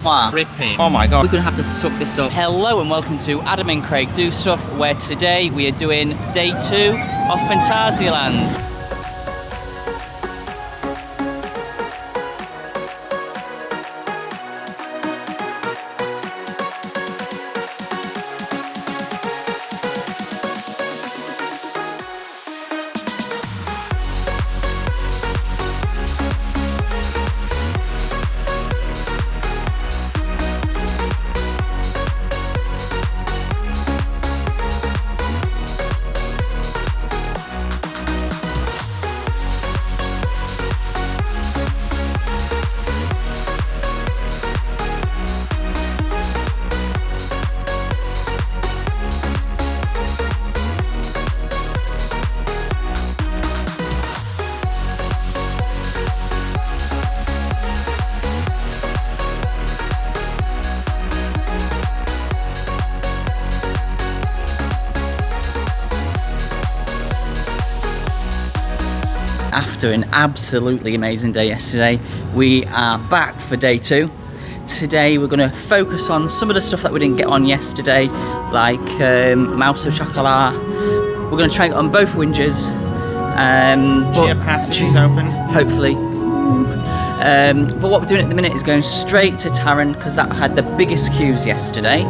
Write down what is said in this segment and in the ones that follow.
Ripping. Oh my god. We're gonna have to suck this up. Hello and welcome to Adam and Craig Do Stuff, where today we are doing day 2 of Phantasialand. After an absolutely amazing day yesterday, we are back for day 2. Today we're going to focus on some of the stuff that we didn't get on yesterday, like Mouse of Chocolat. We're going to try it on both winges. Chiapas is open. Hopefully. But what we're doing at the minute is going straight to Taron, because that had the biggest queues yesterday.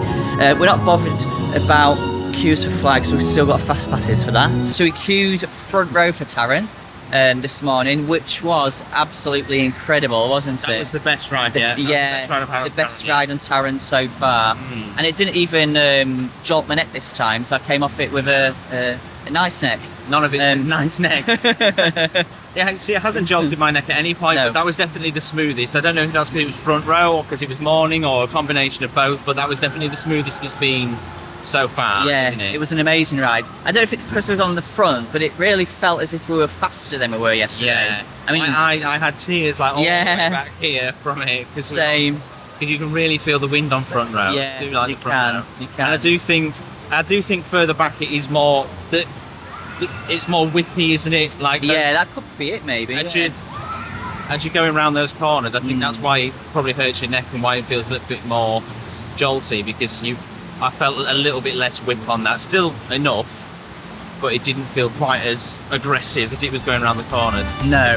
We're not bothered about queues for flags, we've still got fast passes for that. So we queued front row for Taron this morning, which was absolutely incredible, wasn't it? That was the best ride yet. Yeah, the best ride on Taron so far. And it didn't even jolt my neck this time, so I came off it with a nice neck. None of it nice neck. Yeah, see, it hasn't jolted my neck at any point, No. but that was definitely the smoothest. I don't know if that's because it was front row or because it was morning or a combination of both, but that was definitely the smoothest it's been so far. Yeah, isn't it was an amazing ride. I don't know if it's because it was on the front, but it really felt as if we were faster than we were yesterday. Yeah, I mean, I had tears like all the way back here from it. Same. Because you can really feel the wind on front row. Yeah, I do like you the front row. can. And I do think further back it is more it's more whippy, isn't it? Like Yeah, that could be it, maybe. As you're going around those corners, I think that's why it probably hurts your neck and why it feels a little bit more jolty, because I felt a little bit less whip on that. Still enough, but it didn't feel quite as aggressive as it was going around the corners. No.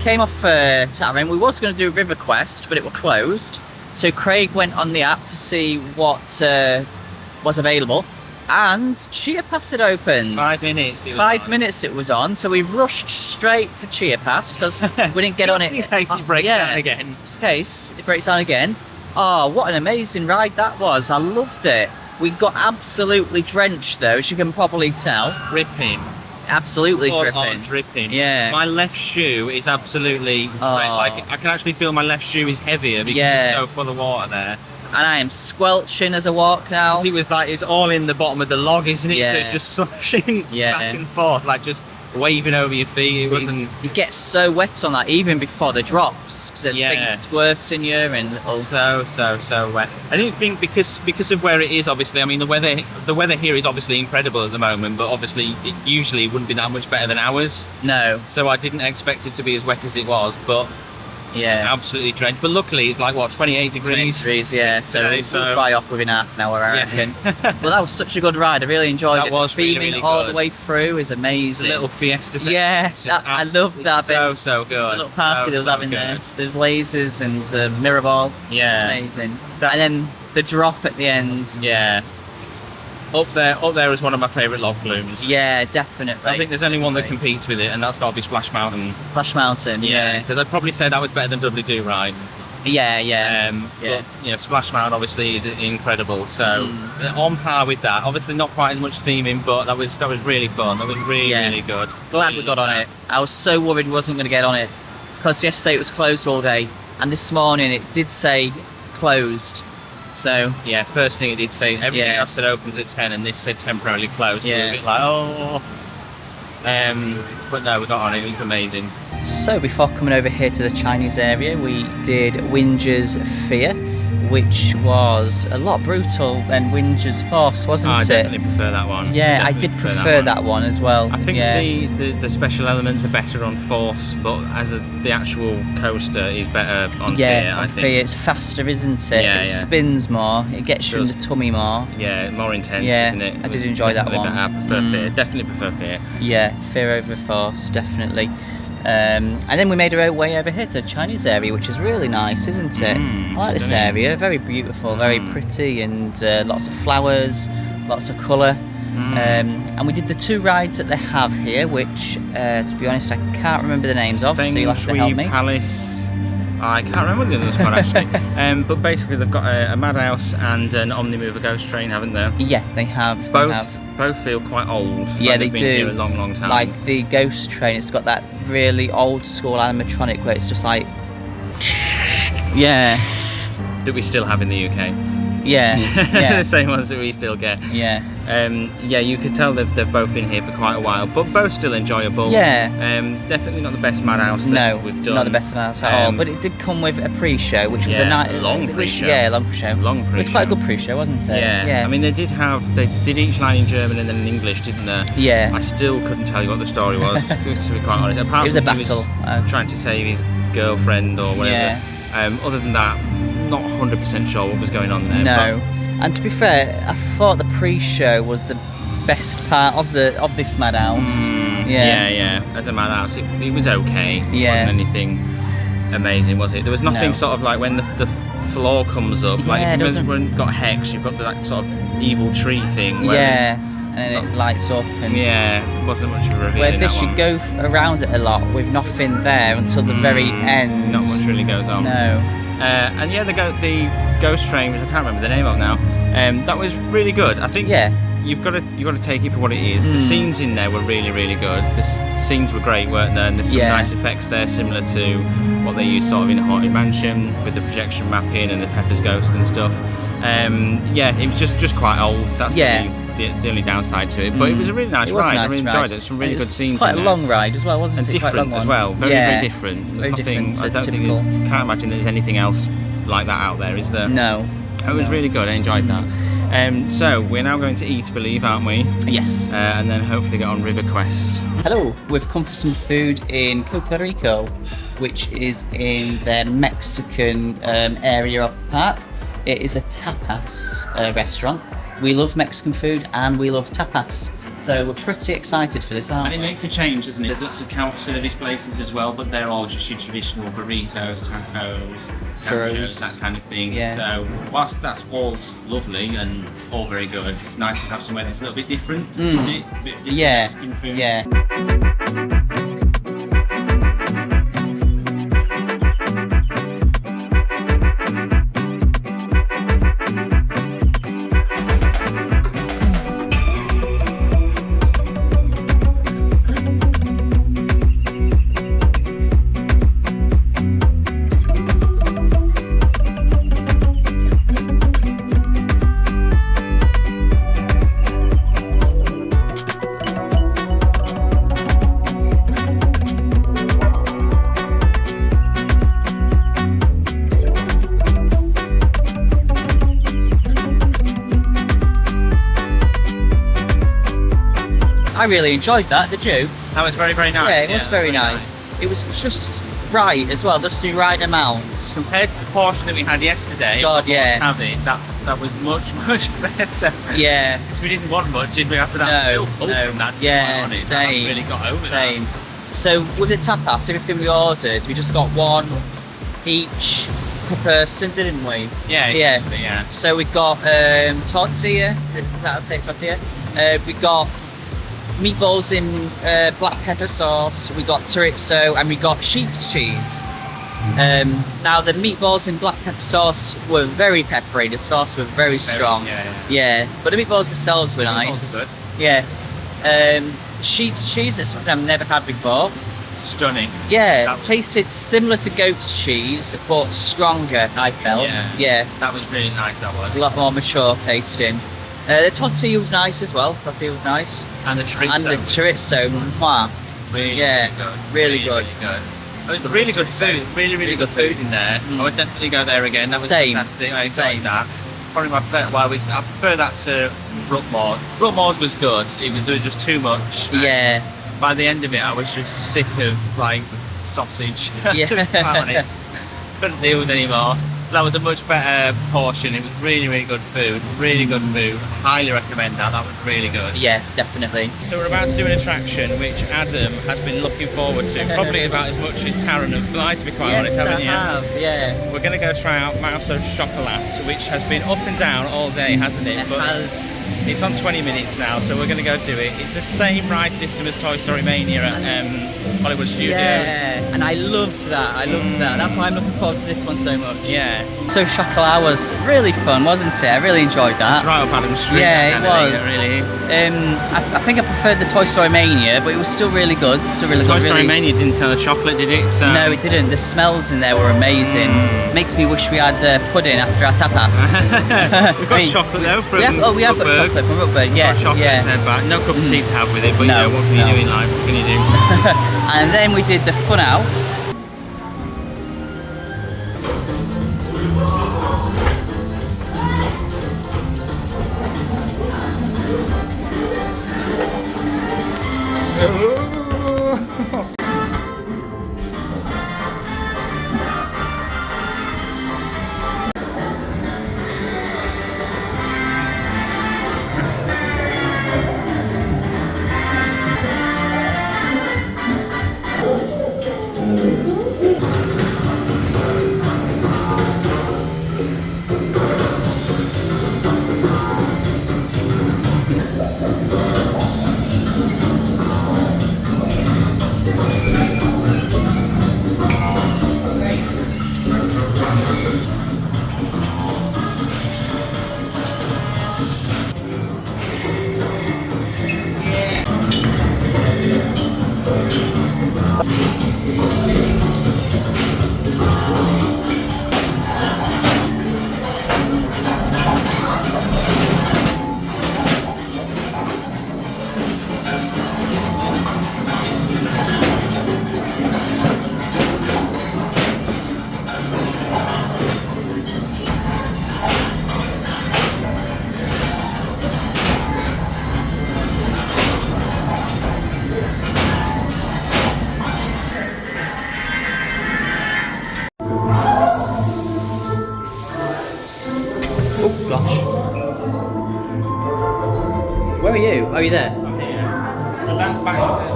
Came off Taron. We was going to do a river quest, but it was closed. So Craig went on the app to see what was available, and Chiapas had opened. 5 minutes. 5 minutes it was on, so we rushed straight for Chiapas because we didn't get on it. In case it breaks down again. Just in case it breaks down again. Oh, what an amazing ride that was! I loved it. We got absolutely drenched though, as you can probably tell. Dripping. Absolutely dripping. Yeah. My left shoe is absolutely like I can actually feel my left shoe is heavier because it's so full of water there. And I am squelching as I walk now. It was like it's all in the bottom of the log, isn't it? Yeah. So it's just slushing back and forth, like just waving over your feet. It wasn't. You get so wet on that even before the drops, because there's things squirting you and little. So wet. I didn't think because of where it is. Obviously, I mean the weather here is obviously incredible at the moment, but obviously it usually wouldn't be that much better than ours. No. So I didn't expect it to be as wet as it was, but. Yeah, absolutely drenched. But luckily, it's like what 28 degrees. 28 degrees, yeah. So it'll dry off within half an hour, I reckon. Well, that was such a good ride. I really enjoyed it. That was really all good. the way through is amazing. The little fiesta section. Yeah, I loved that bit. So good. The little party they was having there. There's lasers and mirror ball. Yeah, amazing. And then the drop at the end. Yeah. Up there is one of my favourite log flumes. Yeah, definitely. I think there's only one that competes with it, and that's got to be Splash Mountain. Splash Mountain, yeah. Because I'd probably say that was better than Dudley Do Ride. Yeah. But, you know, Splash Mountain obviously is incredible. So on par with that. Obviously not quite as much theming, but that was really fun. That was really good. Glad we got on it. I was so worried we wasn't going to get on it because yesterday it was closed all day, and this morning it did say closed. So yeah, first thing it did say everything else said opens at 10, and this said temporarily closed. Yeah. So we were a bit like but no, we got on it. It was amazing. So before coming over here to the Chinese area, we did Winger's Fear, which was a lot brutal than Winger's Force, wasn't it? I definitely prefer that one. Yeah, I did prefer that one as well. I think the special elements are better on Force, but as the actual coaster is better on Fear, I think. Fear, it's faster, isn't it? It spins more, it gets you in the tummy more. Yeah, more intense, isn't it? I did enjoy that one. I prefer Fear, definitely prefer Fear. Yeah, Fear over Force, definitely. And then we made our way over here to the Chinese area, which is really nice, isn't it? I like this area, very beautiful, very pretty, and lots of flowers, lots of colour. And we did the 2 rides that they have here, which, to be honest, I can't remember the names of, so you'll have to help me. Palace. I can't remember what the other one's called actually. But basically they've got a Madhouse and an Omnimover ghost train, haven't they? Yeah, they have. Both feel quite old. Yeah, like they they've been do. Here a long time. Like the ghost train, it's got that really old school animatronic where it's just like, yeah, that we still have in the UK. Yeah. The same ones that we still get. Yeah. You could tell they've both been here for quite a while, but both still enjoyable. Yeah. Definitely not the best Madhouse that we've done. Not the best Madhouse at all. But it did come with a pre-show, which was a long pre-show. Long pre-show. It was quite a good pre-show, wasn't it? Yeah. I mean, they did each line in German and then in English, didn't they? Yeah. I still couldn't tell you what the story was, to be quite honest. Apart it was a battle. He was trying to save his girlfriend or whatever. Yeah. Other than that, not 100% sure what was going on there. No. And to be fair, I thought the pre-show was the best part of this Madhouse. Yeah. As a Madhouse, it was okay. It wasn't anything amazing, was it? There was nothing sort of like when the floor comes up. Like if you've got Hex, you've got that sort of evil tree thing. And then it lights up. And it wasn't much of a reveal. Where this you go around it a lot with nothing there until the very end. Not much really goes on. No. And the ghost train, which I can't remember the name of now, that was really good. I think you've got to take it for what it is. The scenes in there were really good. The scenes were great, weren't there? And there's some nice effects there, similar to what they use sort of in Haunted Mansion with the projection mapping and the Pepper's Ghost and stuff. It was just quite old. That's the only downside to it. But it was a really nice ride. I really enjoyed it. Some really good scenes. Quite a long ride as well, wasn't it? And different as well. Very different. Very different. I don't think can't imagine there's anything else like that out there, is there? No. It was really good. I enjoyed that. So we're now going to eat, I believe, aren't we? Yes. And then hopefully get on River Quest. Hello. We've come for some food in Cocorico, which is in the Mexican area of the park. It is a tapas restaurant. We love Mexican food and we love tapas. So we're pretty excited for this, aren't we? And it makes a change, doesn't it? There's lots of counter service places as well, but they're all just your traditional burritos, tacos, nachos, that kind of thing. Yeah. So whilst that's all lovely and all very good, it's nice to have somewhere that's a little bit different. Isn't it? A bit different Mexican food. Yeah. I really enjoyed that, did you? That was very nice. Yeah, it was very nice. It was just right as well, just the right amount. Compared to the portion that we had yesterday, that was much better. Yeah. Because we didn't want much, did we? After that, still full from that. Same. Really got over same. So with the tapas, everything we ordered, we just got one each per person, didn't we? Yeah. So we got tortilla. Is that how to say tortilla? We got meatballs in black pepper sauce, we got chorizo, and we got sheep's cheese. Now the meatballs in black pepper sauce were very peppery. The sauce was very strong. Yeah. But the meatballs themselves were nice. Good. Yeah. Sheep's cheese is something I've never had before. Stunning. Yeah, tasted similar to goat's cheese, but stronger, I felt. Yeah. That was really nice, that was. A lot more mature tasting. The tortilla was nice as well. Tortilla was nice. And the chorizo. And the chorizo. Mwah. Really good. Really good. It was really good food. Really good food in there. I would definitely go there again. That was fantastic. I enjoyed that. Probably my favorite. Well, I prefer that to Brookmore. Brookmore's was good. It was just too much. Yeah. By the end of it, I was just sick of like sausage. Yeah. To be honest. Couldn't deal with it anymore. That was a much better portion. It was really good food. Really good food. Highly recommend that. That was really good. Yeah, definitely. So we're about to do an attraction which Adam has been looking forward to, probably about as much as Taron and F.L.Y, to be quite honest, haven't you? Yeah. We're going to go try out Mouse of Chocolat, which has been up and down all day, hasn't it? It's on 20 minutes now, so we're going to go do it. It's the same ride system as Toy Story Mania at Hollywood Studios. Yeah, and I loved that. That's why I'm looking forward to this one so much. Yeah. So Chocolat was really fun, wasn't it? I really enjoyed that. It's right up Adam's street. Yeah, it was. It really is. I think I preferred the Toy Story Mania, but it was still really good. Toy Story Mania didn't sell the chocolate, did it? So... No, it didn't. The smells in there were amazing. Makes me wish we had pudding after our tapas. We've got chocolate though from we have got chocolate from Rupert. Yeah, no cup of tea to have with it, but you know, what can you do in life? What can you do? And then we did the Fun House. Oh gosh. Where are you? Are you there? I'm here. So that's back of it.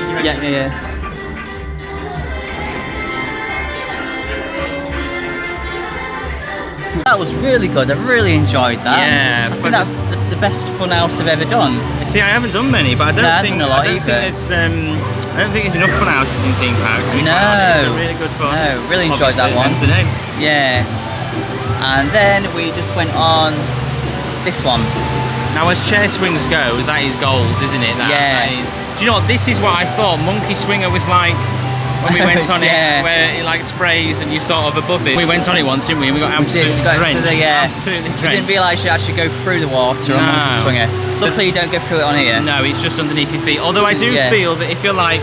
You ready? Yeah. That was really good. I really enjoyed that. Yeah, I think that's the best Fun House I've ever done. See, I haven't done many, but I don't think it's enough Fun Houses in theme parks. No, it's a really good fun. No, really enjoyed that one. Hence the name. Yeah, and then we just went on this one. Now, as chair swings go, that is gold, isn't it? That is. Do you know what? This is what I thought Monkey Swinger was like. When we went on it, where it like sprays and you sort of above it. We went on it once, didn't we? And we got absolutely drenched. Absolutely drenched. We didn't realise you actually go through the water on Monkey Swinger. Luckily, you don't go through it on here. No, it's just underneath your feet. Although I do feel that if you're like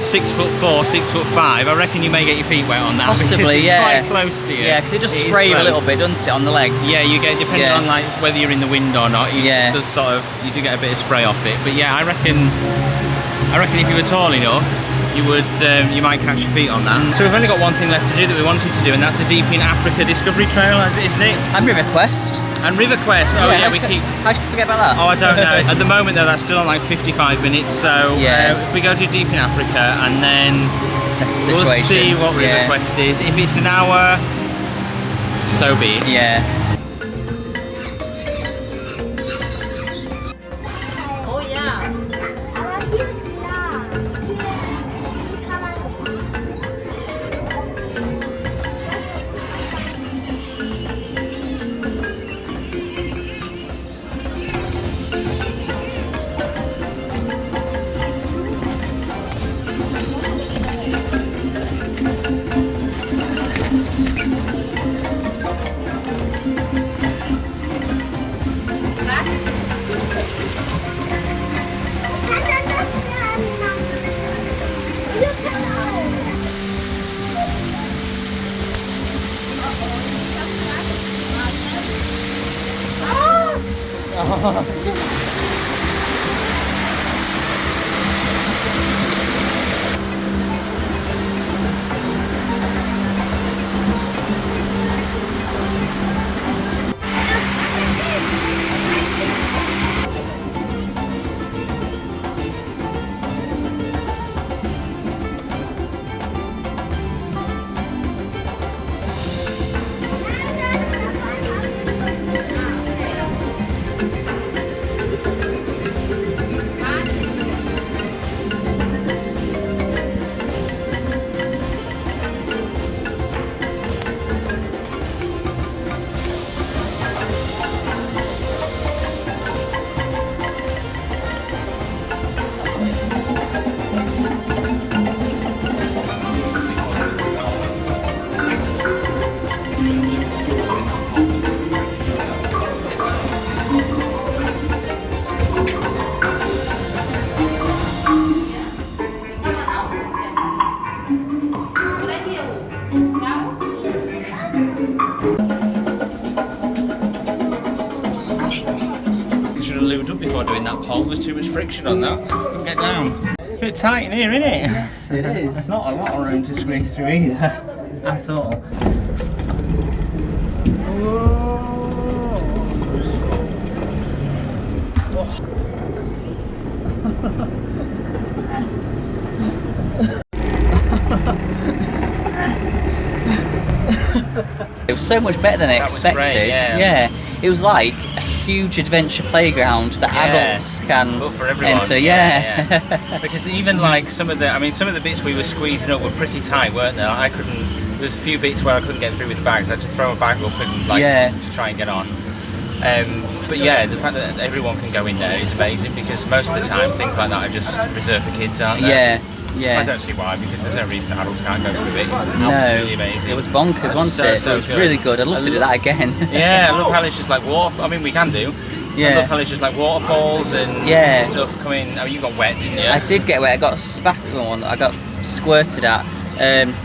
6'4", 6'5", I reckon you may get your feet wet on that. Possibly, it's quite close to you. Yeah, because it does spray you a little bit, doesn't it, on the leg? Yeah, you get, depending on like whether you're in the wind or not, you does sort of, you do get a bit of spray off it. But yeah, I reckon if you were tall enough, you would, you might catch your feet on that. So we've only got one thing left to do that we wanted to do, and that's a Deep in Africa Discovery Trail, isn't it? And River Quest. And River Quest. Oh yeah, we keep. How should you forget about that? Oh, I don't know. At the moment though, that's still on like 55 minutes. So if we go to Deep in Africa and then assess the situation. We'll see what River Quest is. If it's an hour, so be it. Yeah. Oh yeah. Before doing that pole, there's too much friction on that. Couldn't get down. It's a bit tight in here, isn't it? Yes, it is. It's not a lot of room to squeeze through either, at all. It was so much better than I expected. Great, yeah. It was like a huge adventure playground that adults can but for everyone, enter. Because even like some of the bits we were squeezing up were pretty tight, weren't they? I couldn't. There's a few bits where I couldn't get through with the bags. I had to throw a bag up and to try and get on. But yeah, the fact that everyone can go in there is amazing, because most of the time things like that are just reserved for kids, aren't they? Yeah. I don't see why, because there's no reason adults can't go through it. No, Absolutely amazing. It was bonkers, wasn't it? So It was good. really good. I'd love to do that again. Yeah, I love how it's just like water. I mean, we can do. I love how it's just like waterfalls and stuff coming. Oh, you got wet, didn't you? I did get wet. I got spat on. I got squirted at.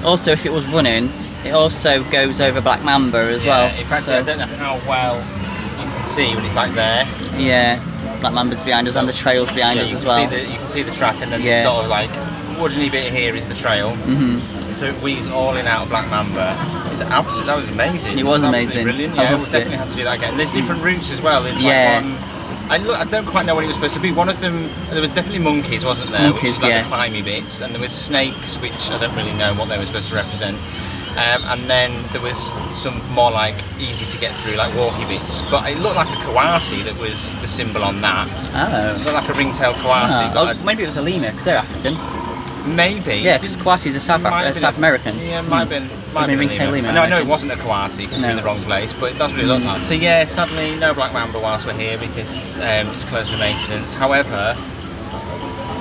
Also, if it was running, it also goes over Black Mamba as well. In fact, I don't know how well you can see when it's like there. Yeah, Black Mamba's behind us and the trails behind us as well. You can see the track, and then this sort of like woodeny bit here is the trail. So it weaves all in out of Black Mamba. That was amazing. It was amazing. Brilliant. I Yeah, we'll loved definitely it. have to do that again. There's different routes as well. There's I don't quite know what it was supposed to be. One of them, there was definitely monkeys, wasn't there? Monkeys, which is like the climby bits, and there was snakes, which I don't really know what they were supposed to represent. And then there was some more like easy to get through, like walkie bits. But it looked like a coati that was the symbol on that. Oh. It looked like a ringtail coati. Oh, maybe it was a lemur, because they're African. Maybe. Yeah, because coatis are South American. Yeah, might have been. ringtail lemur. No, it wasn't a coati because we're in the wrong place, but it does really look like. So yeah, sadly no Black Mamba whilst we're here because it's closed for maintenance. However,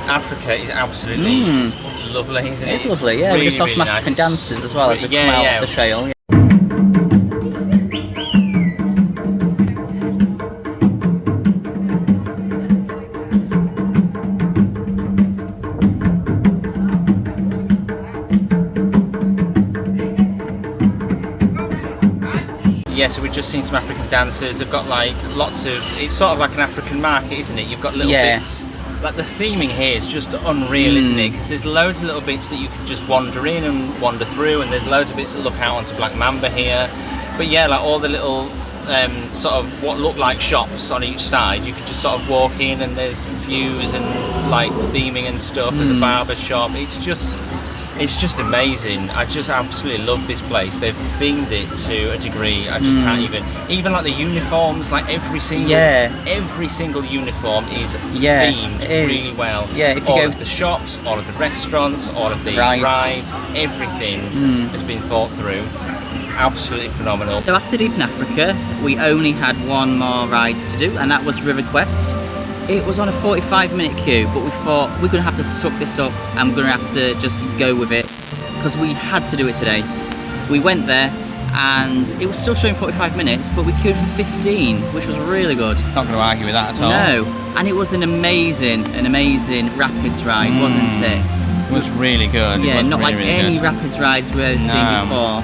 Africa is absolutely lovely, isn't it? It's lovely, yeah. Really, we just saw some really African nice. dances as well as we come out of the trail. Yeah, so we've just seen some African dancers. They've got like lots of. It's sort of like an African market, isn't it? You've got little bits. Like the theming here is just unreal, isn't it? Because there's loads of little bits that you can just wander in and wander through, and there's loads of bits that look out onto Black Mamba here. But yeah, like all the little sort of what look like shops on each side, you could just sort of walk in, and there's views and like theming and stuff. There's a barber shop. It's just It's just amazing. I just absolutely love this place. They've themed it to a degree. I just can't even like the uniforms. Like every single uniform is themed really well. Yeah, if you all go of the shops, all of the restaurants, all of the rides, everything has been thought through. Absolutely phenomenal. So after Deep in Africa, we only had one more ride to do, and that was River Quest. It was on a 45-minute queue, but we thought we're going to have to suck this up and we're going to have to just go with it because we had to do it today. We went there and it was still showing 45 minutes, but we queued for 15, which was really good. Not going to argue with that at all. No, and it was an amazing rapids ride, wasn't it? It was really good. Yeah, it was not really, like really any good. rapids rides we've ever seen before.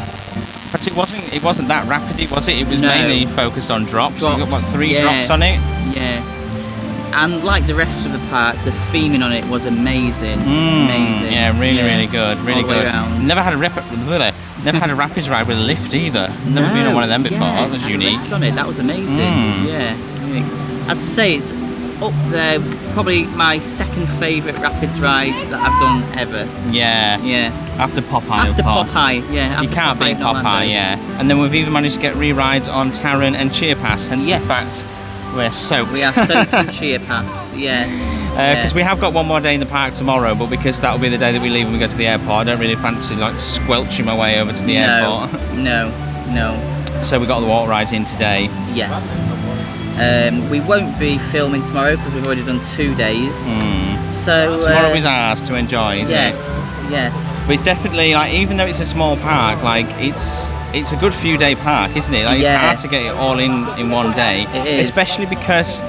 But it wasn't that rapid, was it? It was mainly focused on drops. You got what, 3 drops on it? Yeah. And like the rest of the park, the theming on it was amazing. Amazing. Yeah, really good. Really all the way good. around. Never had a rapids ride with a lift either. Never been on one of them before. That was unique. Lift on it. That was amazing. Yeah. I'd say it's up there, probably my second favourite rapids ride that I've done ever. Yeah. Yeah. After Popeye, After of course. Popeye, yeah. You can't beat Popeye, yeah. And then we've even managed to get re-rides on Taron and Chiapas, hence the fact we're soaked. We are soaked from Chiapas, yeah. Because we have got one more day in the park tomorrow, but because that'll be the day that we leave and we go to the airport, I don't really fancy like squelching my way over to the airport. No. So we got the water rides in today. Yes. We won't be filming tomorrow because we've already done 2 days. So tomorrow is ours to enjoy, isn't it? Yes. But it's definitely like, even though it's a small park, like it's a good few day park, isn't it? Like it's hard to get it all in one day. It is. Especially because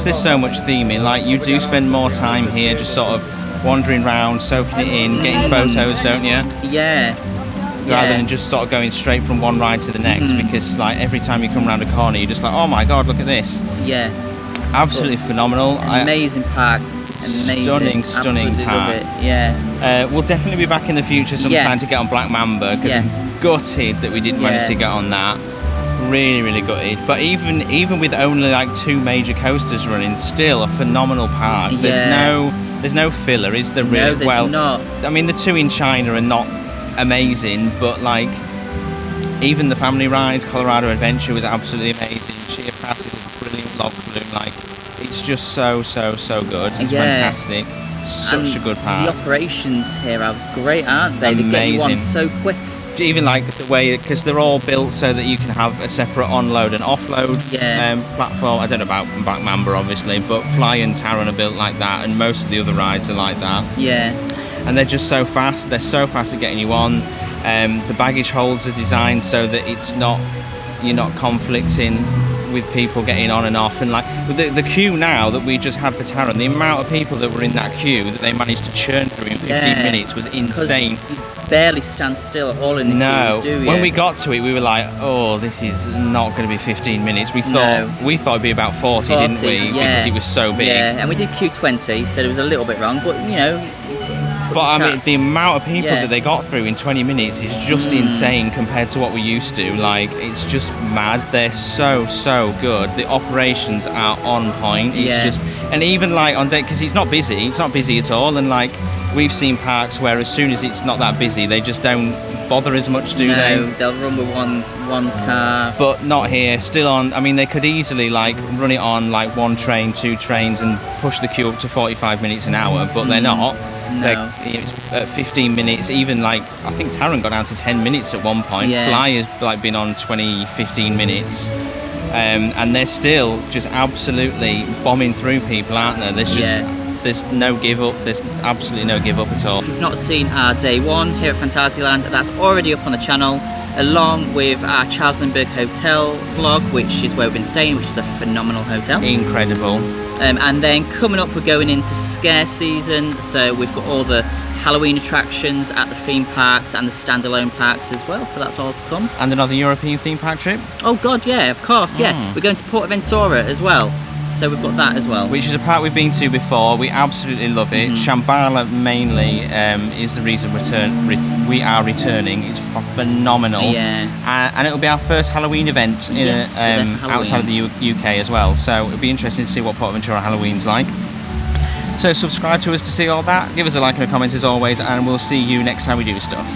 there's so much theming. Like you do spend more time here just sort of wandering around, soaking it in, getting photos, don't you? Yeah. Rather than just sort of going straight from one ride to the next, because like every time you come around a corner you're just like, oh my god, look at this. Yeah. Absolutely phenomenal. Amazing park. Amazing. Stunning park. Love it. Yeah. We'll definitely be back in the future sometime to get on Black Mamba, because I'm gutted that we didn't manage to get on that. Really gutted. But even with only like 2 major coasters running, still a phenomenal park. There's no filler, is there really? No, there's not. I mean, the 2 in China are not amazing, but like even the family rides, Colorado Adventure was absolutely amazing. Chiapas is a brilliant log flume. Like it's just so good. It's fantastic. Such a good park. The operations here are great, aren't they? Amazing. They get you on so quick. Even like the way, because they're all built so that you can have a separate onload and offload platform. I don't know about Black Mamba obviously, but F.L.Y and Taron are built like that, and most of the other rides are like that. Yeah. And they're just so fast. They're so fast at getting you on. The baggage holds are designed so that you're not conflicting with people getting on and off. And like the queue now that we just had for Taron, the amount of people that were in that queue that they managed to churn through in 15 minutes was insane. You barely stand still at all in the queues, do you? When we got to it, we were like, oh, this is not going to be 15 minutes. We thought it'd be about 40, didn't we? Because it was so big. Yeah, and we did queue 20, so it was a little bit wrong, but you know. But I mean, the amount of people that they got through in 20 minutes is just insane compared to what we used to. Like, it's just mad. They're so good. The operations are on point. It's just, and even like on day, because it's not busy at all. And like, we've seen parks where as soon as it's not that busy, they just don't bother as much, do they? No, they'll run with one car. But not here. Still on. I mean, they could easily like run it on like 1 train, 2 trains, and push the queue up to 45 minutes an hour. But they're not. No. It's at 15 minutes, even like I think Taron got down to 10 minutes at one point. F.L.Y has like been on 15 minutes, and they're still just absolutely bombing through people, aren't there? There's no give up. There's absolutely no give up at all. If you've not seen our day 1 here at Phantasialand, that's already up on the channel, along with our Charlestonburg Hotel vlog, which is where we've been staying, which is a phenomenal hotel. Incredible. And then coming up, we're going into scare season, so we've got all the Halloween attractions at the theme parks and the standalone parks as well, so that's all to come. And another European theme park trip? Oh god, yeah, of course, yeah. We're going to Ventura as well, so we've got that as well. Which is a park we've been to before. We absolutely love it. Shambhala mainly is the reason we are returning. It's phenomenal. Yeah. And it'll be our first Halloween event outside of the UK as well. So it'll be interesting to see what Ventura Halloween's like. So subscribe to us to see all that. Give us a like and a comment as always, and we'll see you next time we do stuff.